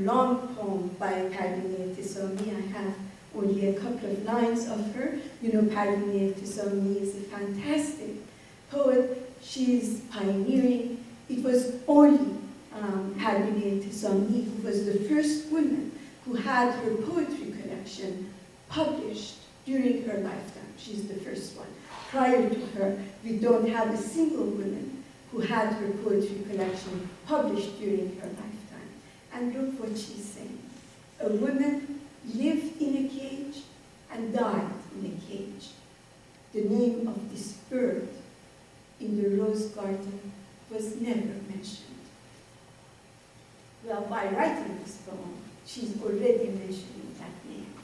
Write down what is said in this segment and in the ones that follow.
long poem by Iranian. I have only a couple of lines of her. You know, Iranian is a fantastic poet. She's pioneering. It was only Iranian who was the first woman who had her poetry collection published during her lifetime. She's the first one. Prior to her, we don't have a single woman who had her poetry collection published during her lifetime. And look what she's saying. A woman lived in a cage and died in a cage. The name of this bird in the rose garden was never mentioned. Well, by writing this poem, she's already mentioning that name.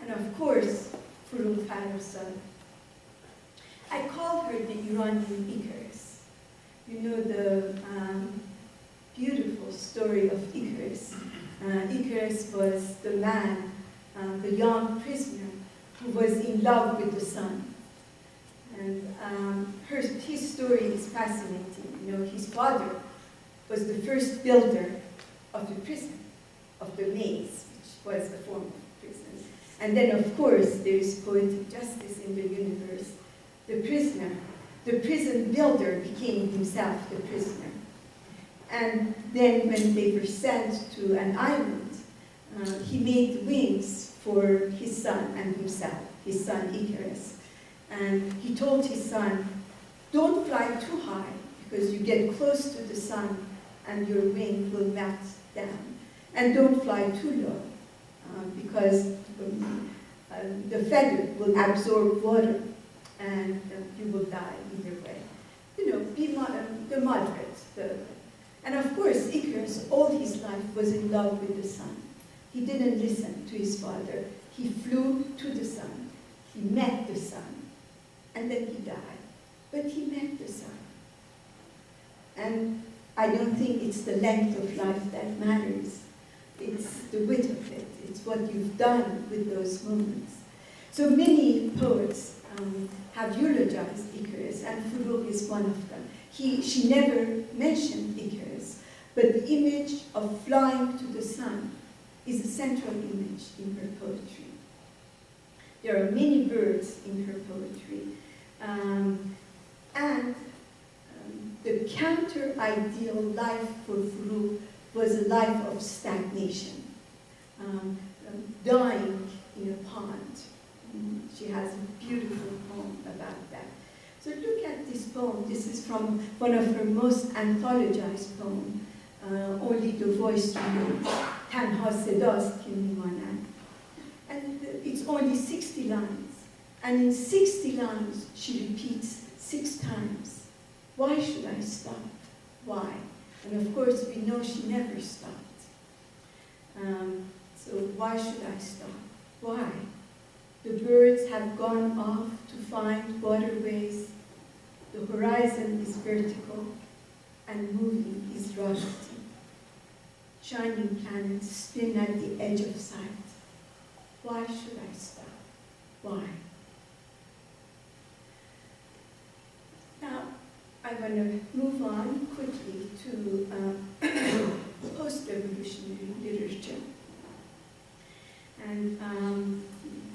And of course, Furugh Farrokhzad. I call her the Iranian Icarus. You know the beautiful story of Icarus. Icarus was the man, the young prisoner, who was in love with the sun. And his story is fascinating. You know, his father was the first builder of the prison, of the maze, which was a form of prison. And then, of course, there is poetic justice in the universe. The prisoner, the prison builder became himself the prisoner. And then when they were sent to an island, he made wings for his son and himself, his son Icarus. And he told his son, don't fly too high, because you get close to the sun and your wing will melt down. And don't fly too low, because the feather will absorb water and you will die either way. You know, be the moderate. And of course, Icarus, all his life, was in love with the sun. He didn't listen to his father. He flew to the sun. He met the sun. And then he died. But he met the sun. And I don't think it's the length of life that matters. It's the width of it. It's what you've done with those moments. So many poets have eulogized Icarus, and Furugh is one of them. She never mentioned Icarus, but the image of flying to the sun is a central image in her poetry. There are many birds in her poetry, and the counter-ideal life for Furugh was a life of stagnation, dying in a pond. She has a beautiful poem about that. So look at this poem. This is from one of her most anthologized poems, Only the Voice Remains, Tanha Sedast Ki Mimanan. And it's only 60 lines. And in 60 lines, she repeats 6 times. Why should I stop? Why? And of course, we know she never stopped. So why should I stop? Why? The birds have gone off to find waterways. The horizon is vertical, and moving is royalty. Shining planets spin at the edge of sight. Why should I stop? Why? Now, I want to move on quickly to post-revolutionary literature. And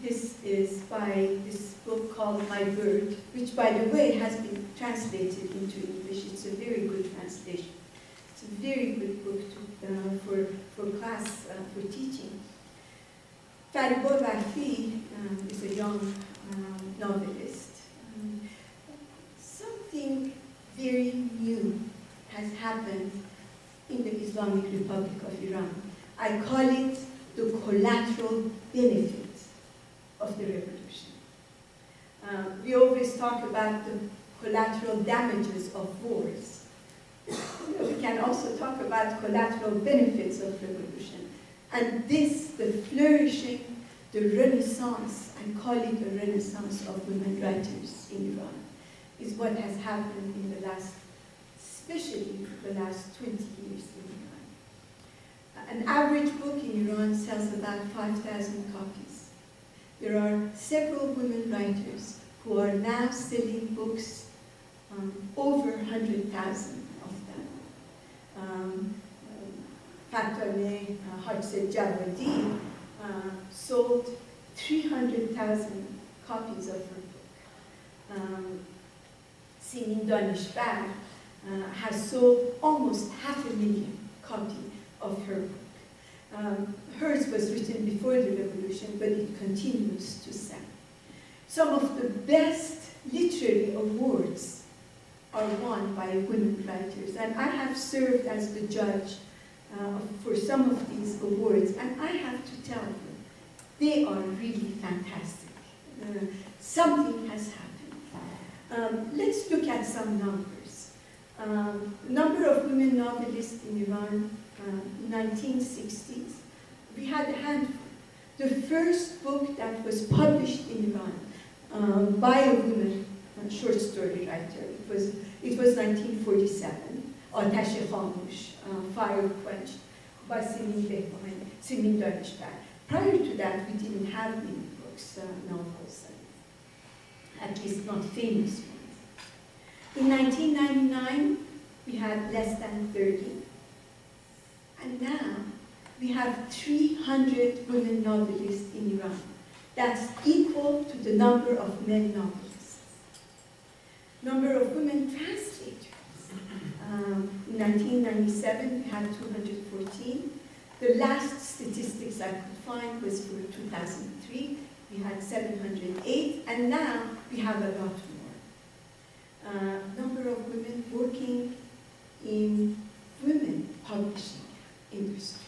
this is by this book called My Bird, which, by the way, has been translated into English. It's a very good translation. It's a very good book for class, for teaching. Fariba Wafi is a young novelist. Something very new has happened in the Islamic Republic of Iran. I call it the collateral benefit of the revolution. We always talk about the collateral damages of wars. We can also talk about collateral benefits of revolution. And this, the flourishing, the renaissance, I call it the renaissance of women writers in Iran, is what has happened in the last, especially the last 20 years in Iran. An average book in Iran sells about 5,000 copies. There are several women writers who are now selling books, over 100,000 of them. Khatane Hajse Javadi sold 300,000 copies of her book. Simin Danishvar has sold almost 500,000 copies of her book. Hers was written before the revolution, but it continues to sell. Some of the best literary awards are won by women writers, and I have served as the judge for some of these awards, and I have to tell you, they are really fantastic. Something has happened. Let's look at some numbers. Number of women novelists in Iran, 1960s, we had a handful. The first book that was published in Iran by a woman, a short story writer, it was 1947, Atash-e Khamush, Fire Quenched, by Simin Danishvar. Prior to that, we didn't have many books, novels, at least not famous ones. In 1999, we had less than 30. And now, we have 300 women novelists in Iran. That's equal to the number of men novelists. Number of women translators. In 1997, we had 214. The last statistics I could find was for 2003. We had 708, and now we have a lot more. Number of women working in women publishing industry.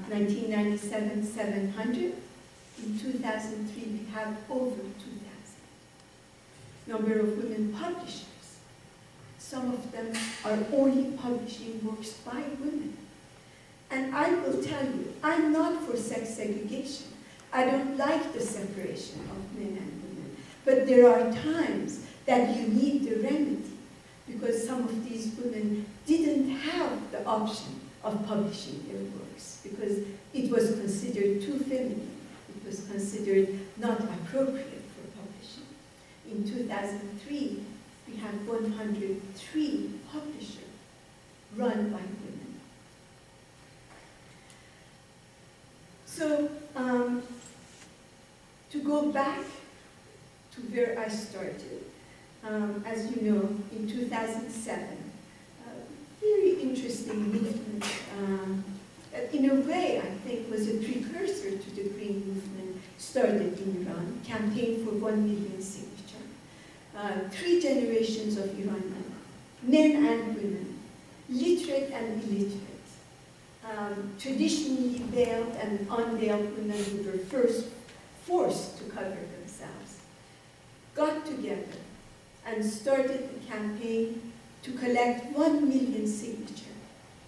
1997, 700. In 2003, we have over 2,000. Number of women publishers. Some of them are only publishing works by women. And I will tell you, I'm not for sex segregation. I don't like the separation of men and women. But there are times that you need the remedy, because some of these women didn't have the option of publishing their works, because it was considered too feminine. It was considered not appropriate for publishing. In 2003, we had 103 publishers run by women. So, to go back to where I started, as you know, in 2007, a very interesting movement that in a way I think was a precursor to the Green Movement started in Iran, Campaign for 1 Million Signature. 3 generations of Iranian, men and women, literate and illiterate, traditionally veiled and unveiled women who were first forced to cover themselves, got together and started a campaign to collect 1 million signatures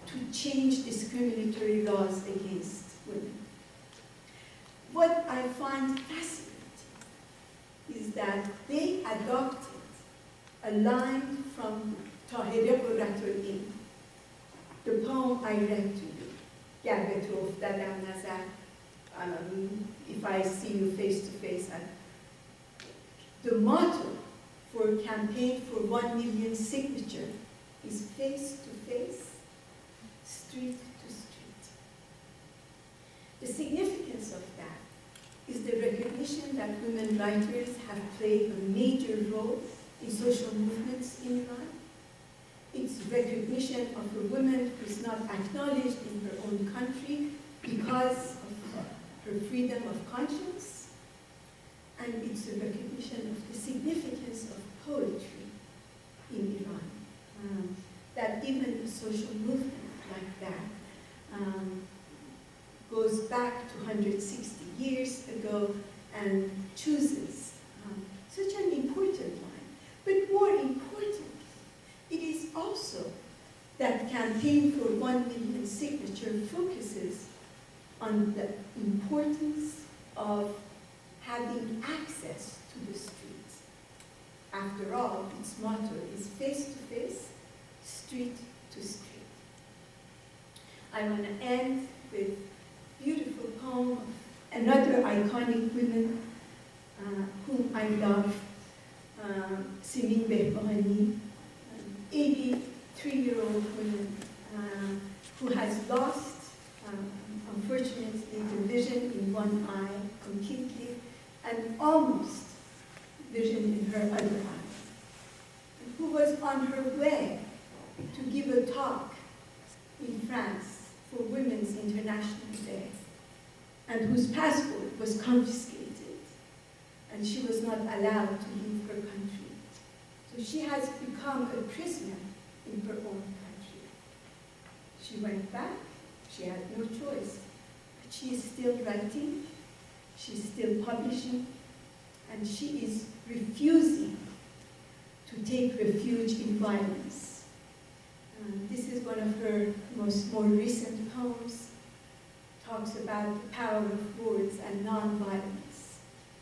to change discriminatory laws against women. What I find fascinating is that they adopted a line from Tahireh Qurratu'l-Ain, the poem I read to you. If I see you face to face. The motto for Campaign for 1 Million Signature is face to face, street to street. The significance of that is the recognition that women writers have played a major role in social movements in Iran. It's recognition of a woman who is not acknowledged in her own country because of her freedom of conscience. And it's a recognition of the significance of poetry in Iran. That even a social movement like that goes back to 160 years ago and chooses such an important line. But more importantly, it is also that Campaign for 1 Million Signature focuses on the importance of having access to the streets. After all, its motto is face to face, street to street. I want to end with a beautiful poem of another iconic woman whom I love, Simin Behbahani, an 83-year-old woman who has lost unfortunately, the vision in one eye completely, and almost vision in her other eye, and who was on her way to give a talk in France for Women's International Day, and whose passport was confiscated, and she was not allowed to leave her country. So she has become a prisoner in her own country. She went back, she had no choice, but she is still writing, she's still publishing, and she is refusing to take refuge in violence. This is one of her more recent poems, talks about the power of words and non-violence.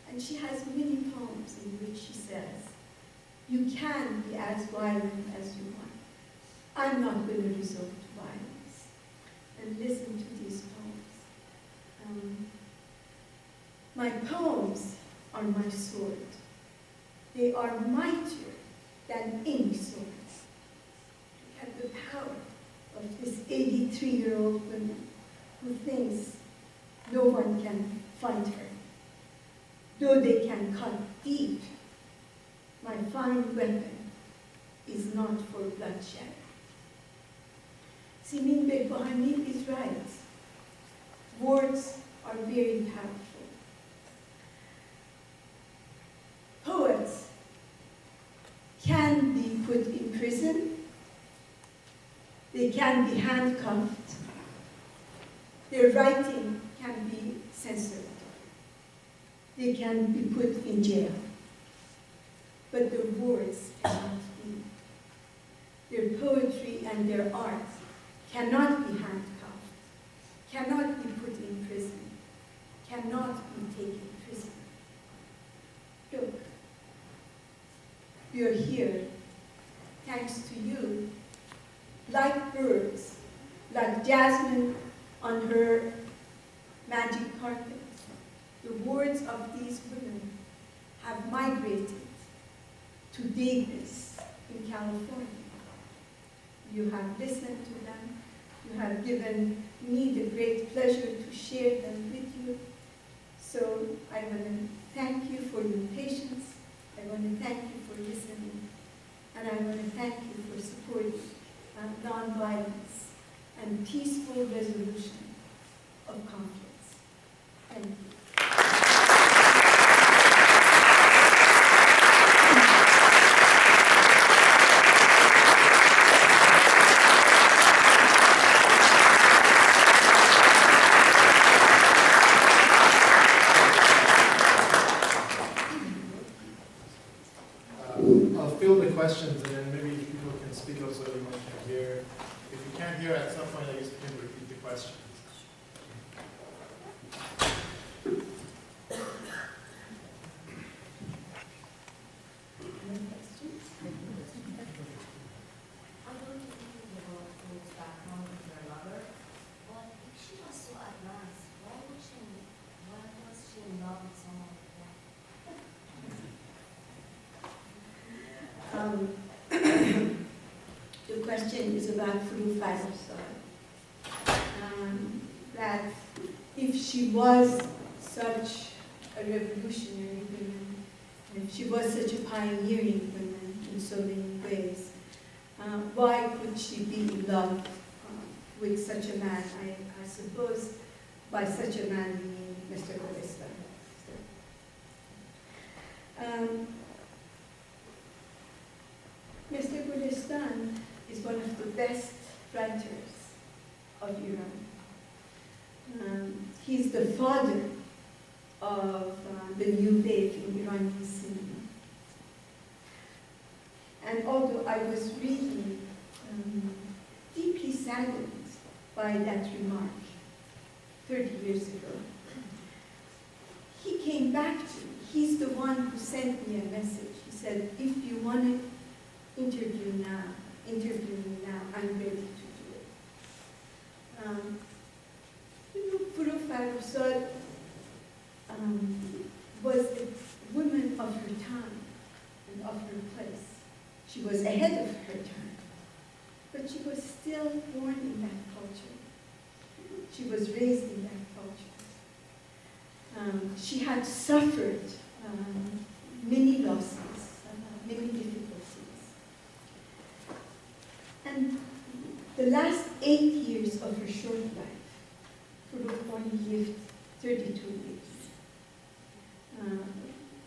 And she has many poems in which she says, you can be as violent as you want. I'm not going to resort to violence. And listen to these poems. My poems are my sword. They are mightier than any sword. Look at the power of this 83-year-old woman who thinks no one can find her. Though they can cut deep, my fine weapon is not for bloodshed. Simin Begbahani is right. Words are very powerful. Poets can be put in prison. They can be handcuffed. Their writing can be censored. They can be put in jail. But their words cannot be. Their poetry and their art cannot be handcuffed, cannot be put in prison, cannot be taken prisoner. Look, we are here thanks to you, like birds, like jasmine on her magic carpet. The words of these women have migrated to Davis in California. You have listened to them. You have given me the great pleasure to share them with you. So I want to thank you for your patience. I want to thank you for listening. And I want to thank you for supporting nonviolence and peaceful resolution of conflicts. Thank you. I'll field the questions and then maybe people can speak up so everyone can hear. If you can't hear at some point, I guess you can repeat the questions. The question is about Furu Faisal. That if she was such a revolutionary woman, if she was such a pioneering woman in so many ways, why could she be in love with such a man? I suppose by such a man we mean Mr. Gulistan. Mr. Gulistan is one of the best writers of Iran. He's the father of the new wave in Iranian cinema. And although I was really deeply saddened by that remark 30 years ago, he came back to me. He's the one who sent me a message. He said, if you want to interview me now, I'm ready to do it. Furu Faisal was a woman of her time and of her place. She was ahead of her time, but she was still born in that culture. She was raised in that culture. She had suffered many losses, many difficulties. And the last 8 years of her short life, Furuk only lived 32 years.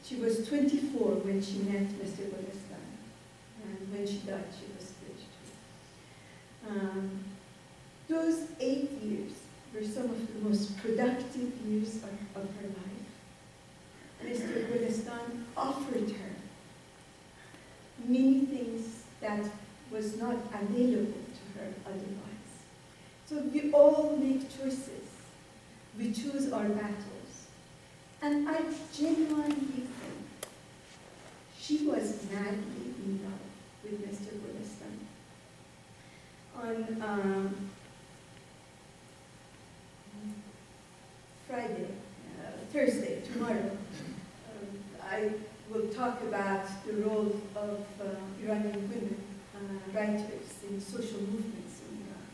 She was 24 when she met Mr. Golestan, and when she died, she was 32. Those 8 years were some of the most productive years of her life. Mr. Golestan offered her many things that was not available to her otherwise. So we all make choices. We choose our battles. And I genuinely think she was madly in love with Mr. Golestan. On Thursday, tomorrow, I will talk about the role of Iranian women writers in social movements in Iran.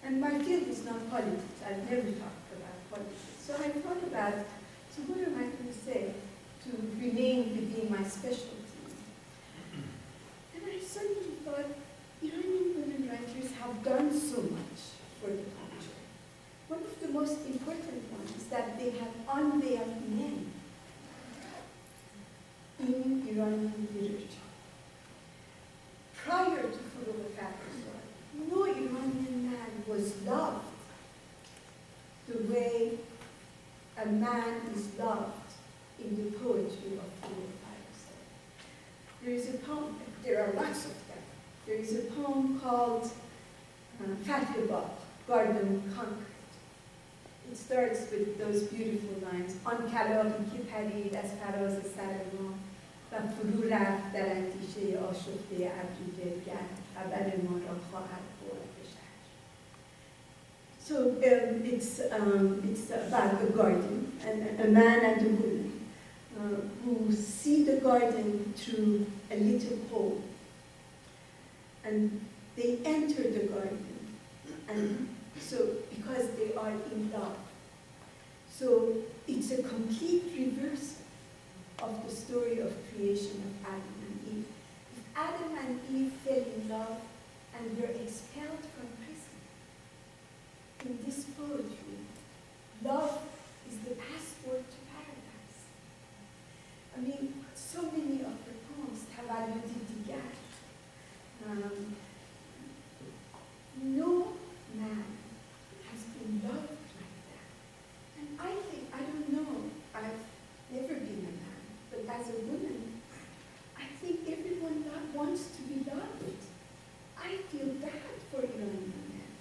And my field is not politics. I've never talked about politics. So I thought about, so what am I going to say to remain within my specialty? And I suddenly thought, Iranian women writers have done so much for the culture. One of the most important ones is that they have unveiled men in Iranian literature. Prior to Furuk Farrokhzad, no Iranian man was loved the way a man is loved in the poetry of Furuk Farrokhzad. There is a poem, there are lots of them. There is a poem called Fathibad, Garden Conquered. It starts with those beautiful lines. آن کلاغی که پرید از فراز سر ما و فرو رفت در اندیشه آشفته ابری دلگر خبر ما را خواهد برد به شهر. So it's about a garden, and a man and a woman who see the garden through a little hole. And they enter the garden, and so because they are in love. So it's a complete reversal of the story of creation of Adam and Eve. If Adam and Eve fell in love and were expelled from prison, in this poetry, love is the passport to paradise. I mean, so many of the poems, Tavalludi Digar, no man has been loved like that. And I think, I don't know, I've never been a man, but as a woman, I think everyone wants to be loved. I feel bad for Iranian men.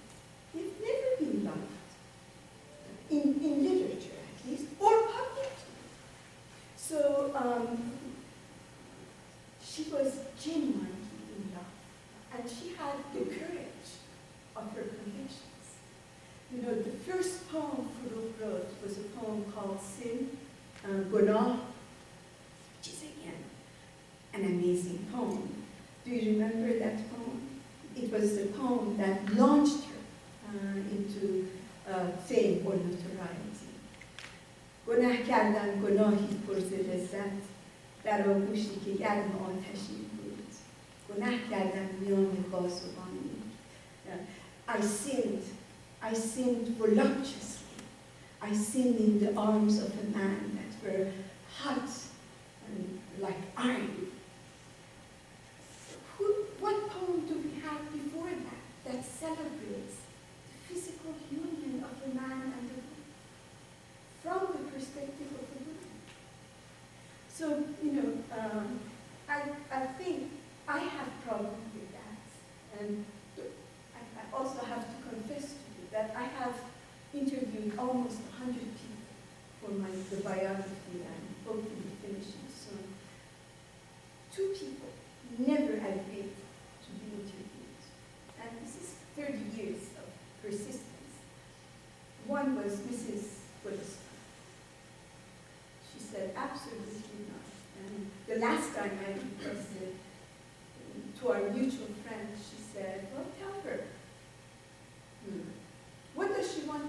They've never been loved, in literature at least, or publicly. So she was genuinely in love. And she had the courage of her convictions. You know, the first poem Furuk wrote was a poem called Sin, Gunah, which is again an amazing poem. Do you remember that poem? It was the poem that launched her into fame or notoriety. گناه کردن گناهی پر ز لذت در آغوشی که گرم آتشی بود. گناه کردن میان بازوانی. I sinned voluptuously. I sinned in the arms of a man that were hot and like iron. What poem do we have before that celebrates the physical union of a man and a woman from the perspective of a woman? So, you know, I think I have problems with that. And I also have to confess to you that I have interviewed almost 100 people for the biography and hopefully finishing soon. 2 people never agreed to be interviewed. And this is 30 years of persistence. One was Mrs. Golestan. She said, absolutely not. And the last time I requested to our mutual friend, she said, well, tell her. What does she want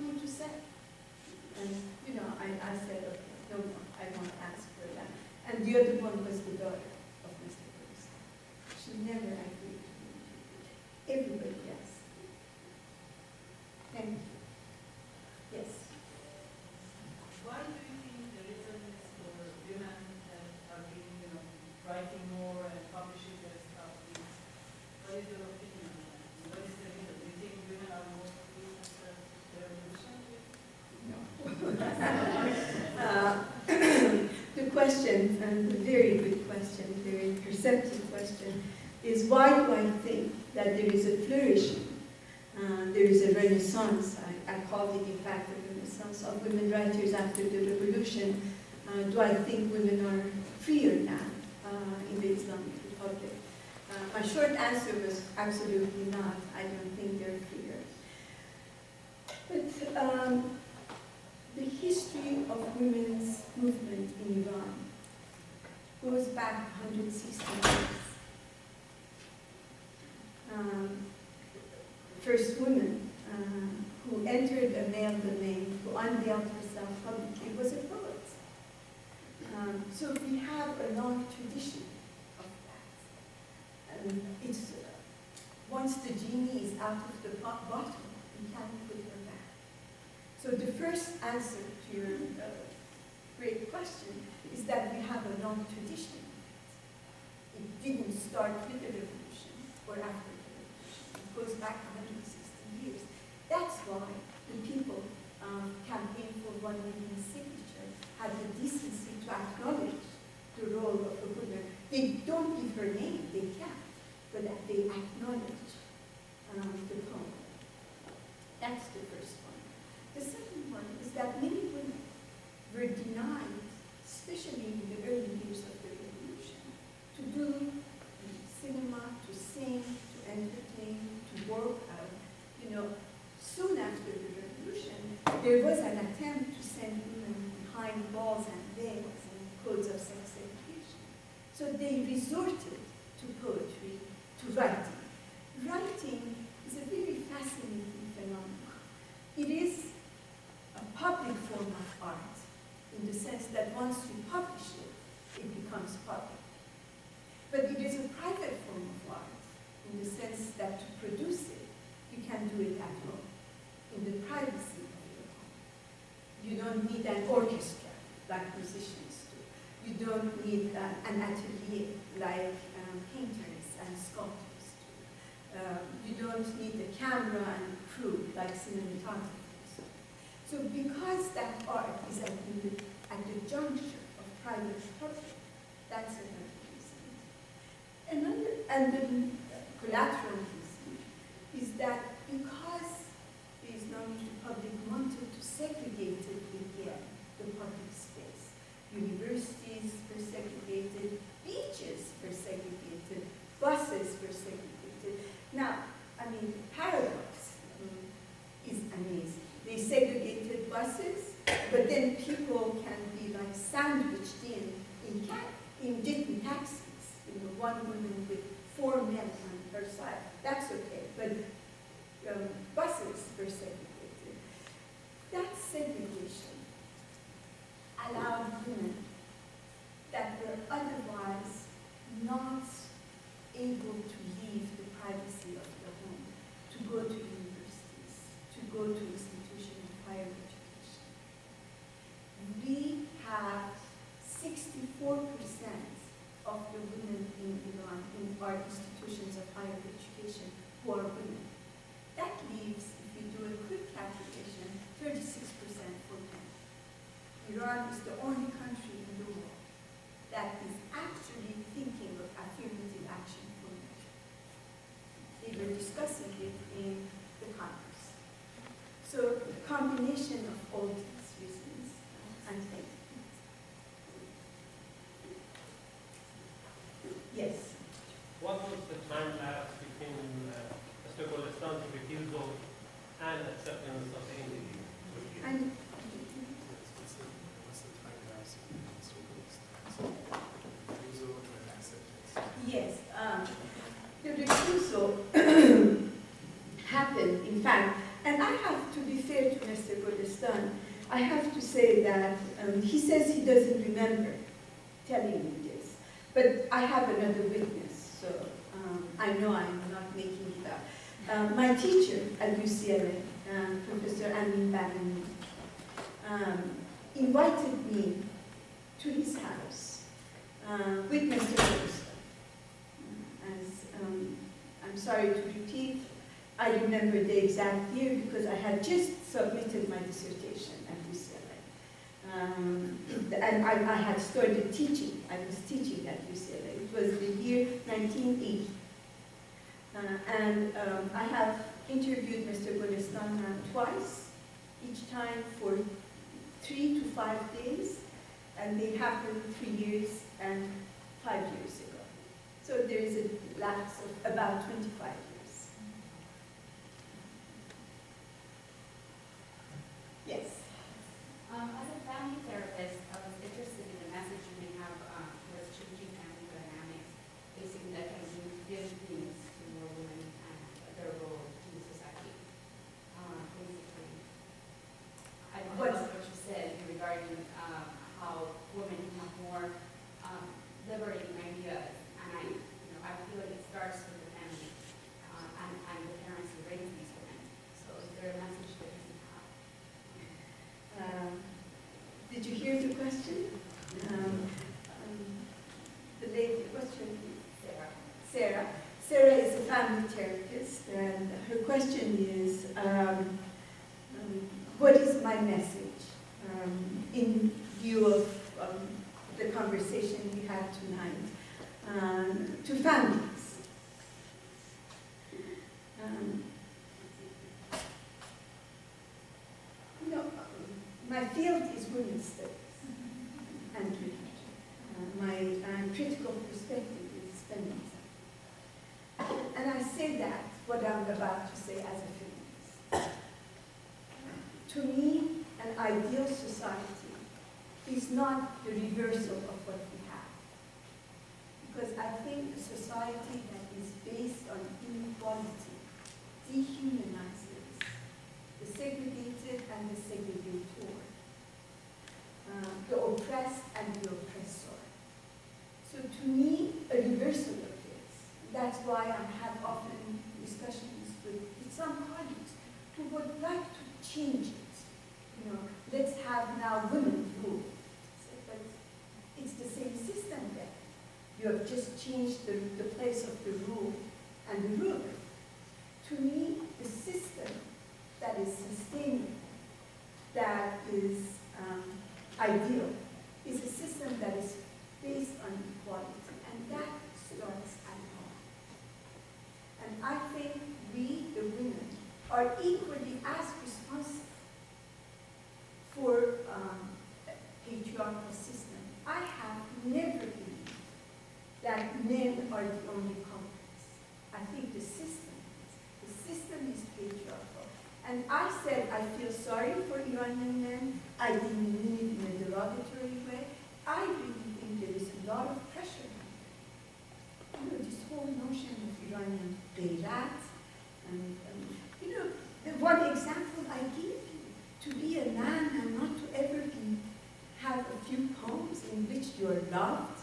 and a very good question, very perceptive question, is why do I think that there is a flourishing, there is a renaissance, I called it in fact a renaissance of women writers after the revolution. Do I think women are freer now in the Islamic Republic? My short answer was absolutely not. I don't think they're freer. But the history of women's movement in Iran goes back 160 years. First woman who entered a male domain, who unveiled herself publicly, was a poet. So we have a long tradition of that. And it's, once the genie is out of the bottle, you can't put her back. So the first answer to your great question is that we have a long tradition. It didn't start with the revolution or after the revolution. It goes back 160 years. That's why the people campaign for 1 million signature had the decency to acknowledge the role of a woman. They don't give her name, they can't, but that they acknowledge the poem. That's the first one. The second one is that many women were denied, especially in the early years of the revolution, to do cinema, to sing, to entertain, to work. Soon after the revolution, there was an attempt to send women behind walls and veils and codes of sex education. So they resorted to poetry, to writing. Writing is a very fascinating phenomenon. It is a public form of art, in the sense that once you publish it, it becomes public. But it is a private form of art, in the sense that to produce it, you can do it at home, in the privacy of your home. You don't need an orchestra, like musicians do. You don't need an atelier, like painters and sculptors do. You don't need a camera and crew, like cinematographers do. So because that art is at the juncture of private and public, that's another reason. And the collateral reason is that because the Islamic Republic wanted to segregate it again, the public space. Universities were segregated, beaches were segregated, buses were segregated. Now, the paradox is amazing. They segregated buses, but then people can be like sandwiched in different taxis. One woman with 4 men on her side. That's okay, but buses were segregated. That segregation allowed women that were otherwise not able to leave the privacy of the home to go to universities, to go to institutions of higher education. We have 64% of the women in Iran in our institutions of higher education who are women. That leaves, if you do a quick calculation, 36% for men. Iran is the only country in the world that is actually thinking of affirmative action for men. They were discussing it in the Congress. So the combination of all these reasons, I think. Yes. What was the time lapse between Mr. Golestan's refusal and acceptance of the interview? And What's the time lapse in Mr. Golestan's refusal and acceptance? yes, the refusal happened, in fact, and I have to be fair to Mr. Golestan. I have to say that he says he doesn't remember telling me this, but I have another witness, so I know I'm not making it up. My teacher at UCLA, Professor Amin Barani, invited me to his house with Mr. Golestan. As I'm sorry to repeat, I remember the exact year because I had just submitted my dissertation at UCLA. And I had started teaching. I was teaching at UCLA. It was the year 1980. I have interviewed Mr. Golestan twice, each time for 3 to 5 days, and they happened 3 years and 5 years ago. So there is a lapse of about 25 years. Yes. As a family therapist, I was interested in the message you may have towards changing family dynamics, facing that can give things to more women and their role in society. Basically, I love what you said regarding how women have more liberating ideas, and I feel like it starts with the family and the parents who raise these women. So, is there a message that you have? Did you hear the question? The lady, what's your name? Sarah. Sarah is a family therapist, and her question is, what is my message in view of the conversation we had tonight to families? My field is women's studies and literature. My critical perspective is feminism. And I say that, what I'm about to say, as a feminist. To me, an ideal society is not the reversal of what we have. Because I think a society that is based on inequality dehumanizes the segregated and the segregator, the oppressed and the oppressor. So to me, a reversal of this. That's why I have often discussions with some colleagues who would like to change it. Let's have now women rule. But it's the same system there. You have just changed the place of the rule and the ruler. To me, the system that is sustainable, that is ideal, is a system that is based on equality, and that starts at home. And I think we, the women, are equally as responsible for a patriarchal system. I have never believed that men are the only culprits. I think the system is patriarchal. And I said I feel sorry for Iranian men. I didn't mean it in a derogatory way. I really think there is a lot of pressure on them. This whole notion of Iranian Beirat, and the one example I give you, to be a man and not to ever have a few poems in which you are loved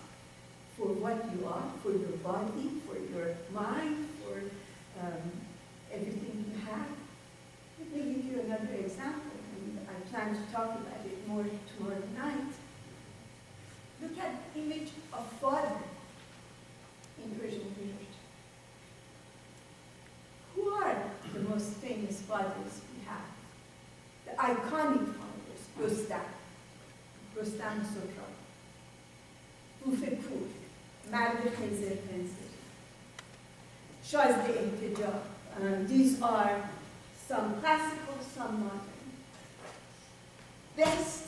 for what you are, for your body, for your mind, for everything you have. Let me give you another example, and I plan to talk about it more tomorrow night. Look at the image of father in Persian literature. Who are the most famous fathers we have? The iconic fathers: Rustam Sokrat, Bufekur, Marg Khizr, Shazde Ehtijab. These are some classical, some modern. Best,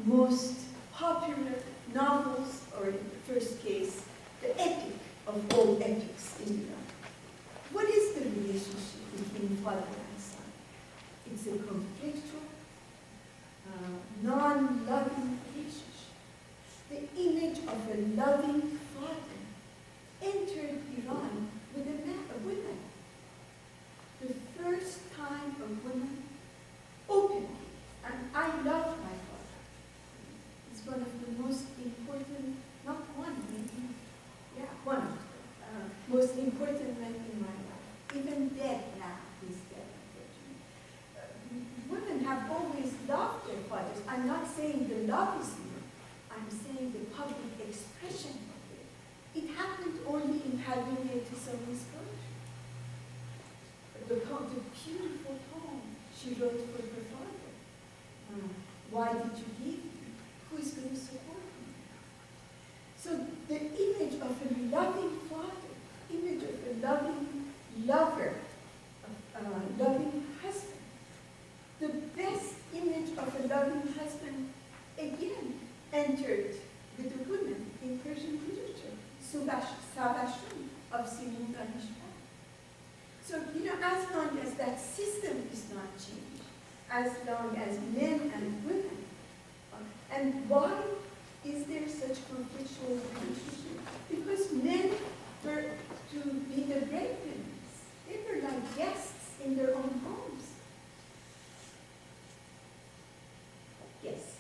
most popular novels, or in the first case, the epic of all epics in Iran. What is the relationship between father and son? It's a conflictual, non-loving relationship. The image of a loving father entered Iran with a woman. The first time a woman openly, and I love my father. It's one of the most important, not one, maybe, yeah, one of the most important men in my life. Even dead now, he's dead, unfortunately. Women have always loved their fathers. I'm not saying the love is new. I'm saying the public expression of it. It happened only in Halvin Tisami's poetry. The beautiful poem she wrote for her father. Why did you leave me? who's going to support me? So the image of a loving father, image of a loving lover, a loving husband, the best image of a loving husband, again, entered with a woman in Persian literature, Savashun of Simin Danishpan. So, as long as that system is not changed, as long as men and women, and why is there such conflictual relationship? Because men were to be the breadwinners. They were like guests in their own homes. Yes.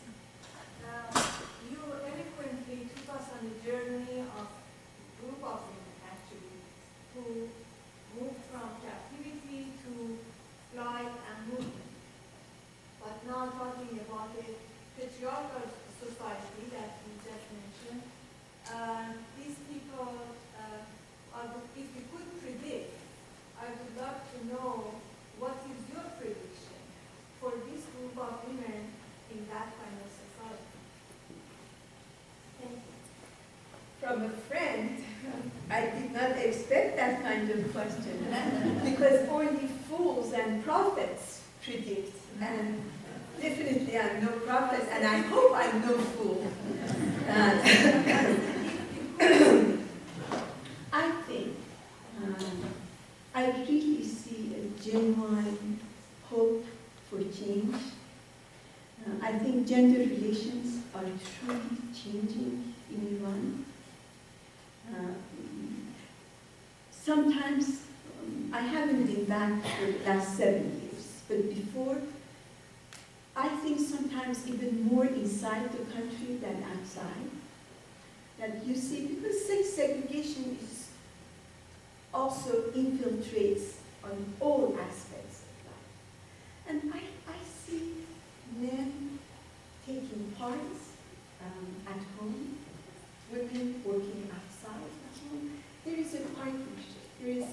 You eloquently took us on a journey of a group of women, actually, who moved from captivity to flight and movement. But now talking about a patriarchal society that you just mentioned, these people, if you could predict, I would love to know what is your prediction for this group of women in that kind of society. Thank you. From a friend, I did not expect that kind of question because only fools and prophets predict, and definitely I'm no prophet, and I hope I'm no fool. I think I really see a genuine hope for change. I think gender relations are truly changing in Iran. Sometimes, I haven't been back for the last 7 years, but before, I think sometimes even more inside the country than outside, that you see, because sex segregation is also infiltrates on all aspects of life. And I see men taking parts at home, women working outside at home. There is a partnership. There is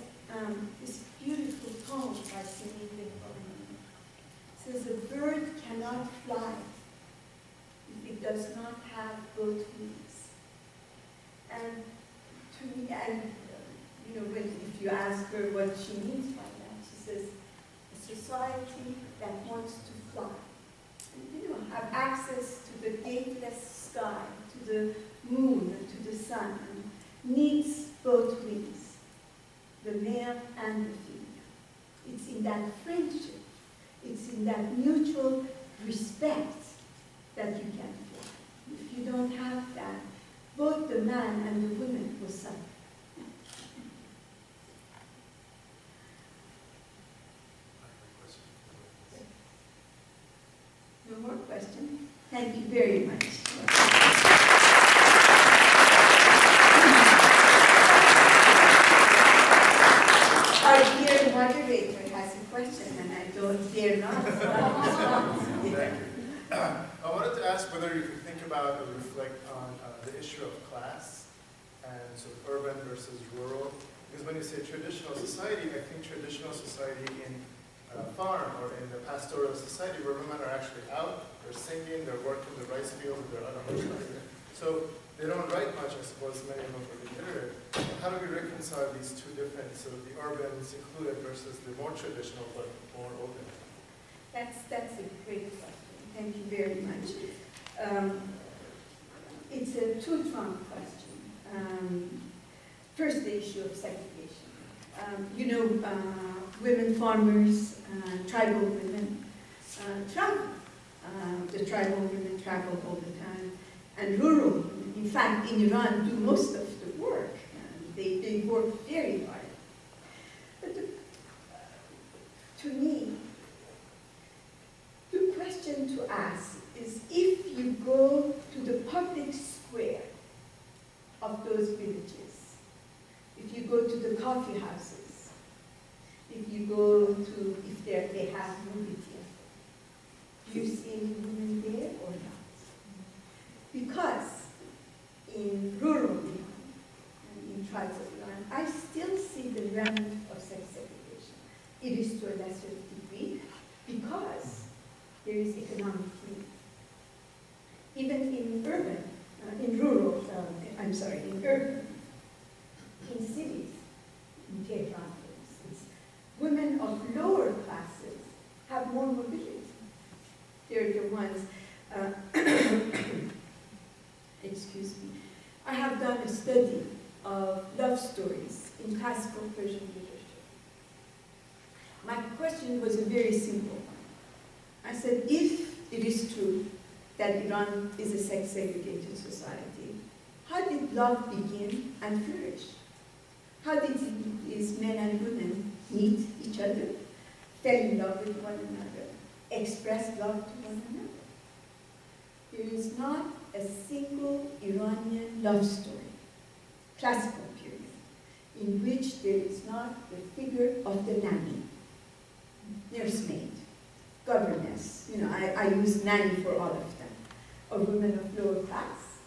this beautiful poem by Simin Danishpan. It says, a bird cannot fly if it does not have both wings. And to me, if you ask her what she means by that, she says, a society that wants to fly, and, have access to the gateless sky, to the moon, and to the sun, and needs both wings, the male and the female. It's in that friendship, it's in that mutual respect that you can fly. If you don't have that, both the man and the woman will suffer. No more questions? Thank you very much. Our dear moderator has a question, and I don't dare not. Thank you. I wanted to ask whether you could think about or reflect on the issue of class and sort of urban versus rural. Because when you say traditional society, I think traditional society in farm or in the pastoral society where women are actually out, they're singing, they're working the rice fields, they're out on the road. So they don't write much, I suppose, many of them are illiterate. How do we reconcile these two different, so the urban is included versus the more traditional but more open? That's a great question. Thank you very much. It's a two-pronged question. First, the issue of segregation. Women farmers, tribal women travel. The tribal women travel all the time. And rural women, in fact, in Iran, do most of the work. They work very hard. But to me, the question to ask is, if you go to the public square of those villages, if you go to the coffee houses, if you go to, if they have movie theater, do you see any women there or not? Because in rural Iran and in tribes of Iran, I still see the remnant of sex segregation. It is to a lesser degree because there is economic need. Even in urban, in urban, in cities, in Tehran, for instance, women of lower classes have more mobility. They're the ones, excuse me. I have done a study of love stories in classical Persian literature. My question was a very simple one. I said, if it is true that Iran is a sex-segregated society, how did love begin and flourish? How did these men and women meet each other, fell in love with one another, express love to one another? There is not a single Iranian love story, classical period, in which there is not the figure of the nanny, nursemaid, governess. I use nanny for all of them, a woman of lower class,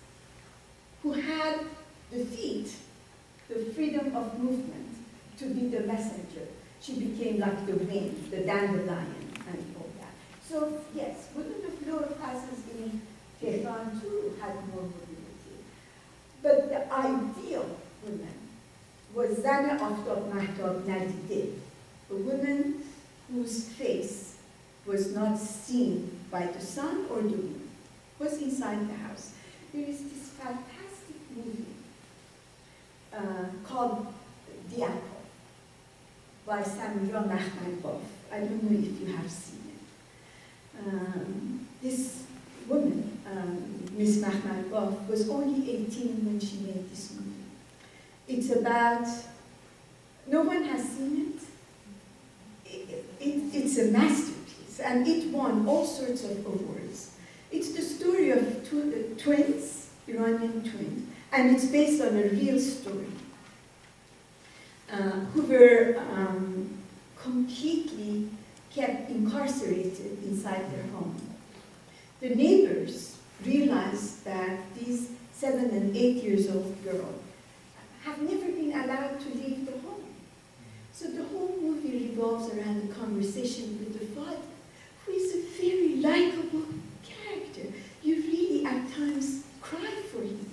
who had the feet, the freedom of movement, to be the messenger. She became like the wind, the dandelion, and all that. So yes, women of lower classes in Tehran too had more mobility. But the ideal woman was Zana Aftab Mahtab Nadide, a woman whose face was not seen by the sun or the moon, was inside the house. There is this fantastic movie called The Apple by Samira Makhmalbaf. I don't know if you have seen it. This woman, Miss Makhmalbaf, was only 18 when she made this movie. It's about, no one has seen it. It's a masterpiece, and it won all sorts of awards. It's the story of twins, Iranian twins, and it's based on a real story, who were completely kept incarcerated inside their home. The neighbors realized that these 7 and 8 years old girls have never been allowed to leave the home. So the whole movie revolves around the conversation with the father, who is a very likable character. You really at times cry for him.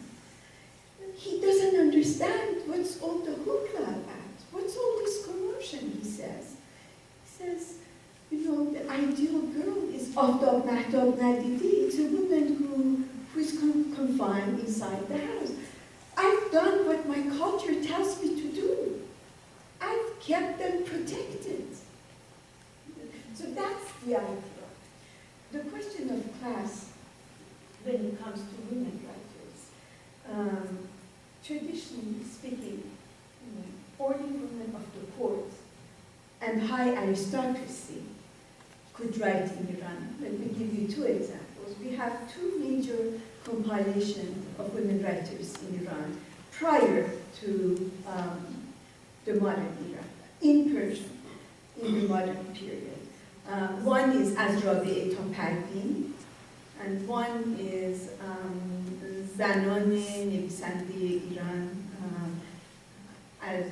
He doesn't understand what's all the hoopla about. What's all this commotion, he says. He says, the ideal girl is Aftab Mahtab Nadidi. It's a woman who is confined inside the house. I've done what my culture tells me to do. I've kept them protected. So that's the idea. The question of class, when it comes to women writers, traditionally speaking, only women of the court and high aristocracy could write in Iran. Let me give you 2 examples. We have 2 major compilations of women writers in Iran prior to the modern era, in Persian, in the modern period. One is Az Rabi'e ta Parvin, and one is Zanan Nevisande Iran از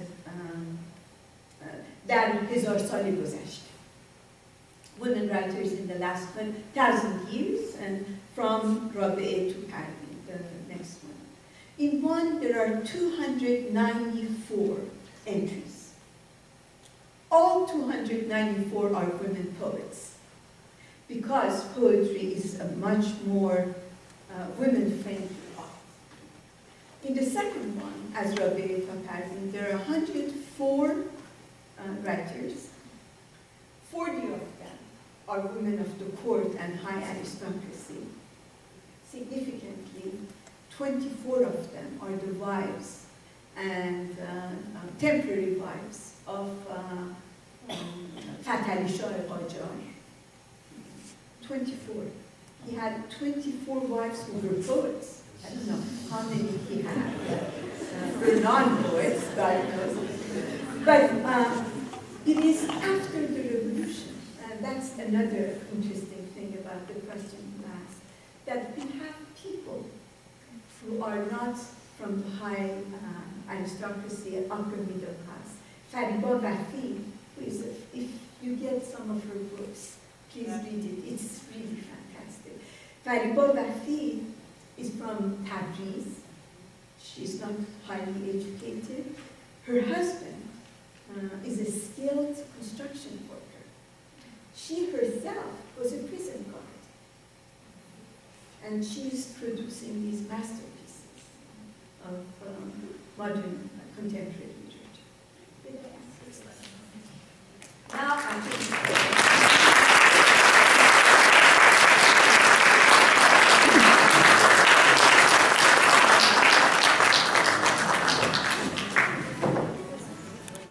در 1000 سال گذشته. Women writers in the last 1,000 years, and from Rabi'e to Parvin, the next one. In one, there are 294 entries. All 294 are women poets, because poetry is a much more women-friendly art. In the second one, as Rabi'e ta Parvin, there are 104 writers. 40 of them are women of the court and high aristocracy. Significantly, 24 of them are the wives and temporary wives of Fatali Shah Qajar. 24. He had 24 wives who were poets. I don't know how many he had. They're non-poets, God knows. But it is after the revolution, and that's another interesting thing about the question you asked, that we have people who are not from the high aristocracy and upper middle class. Fariba Wafi, who is, if you get some of her books, please read it. It's really fantastic. Fariba Wafi is from Tabriz. She's not highly educated. Her husband is a skilled construction worker. She herself was a prison guard. And she's producing these masterpieces of modern contemporary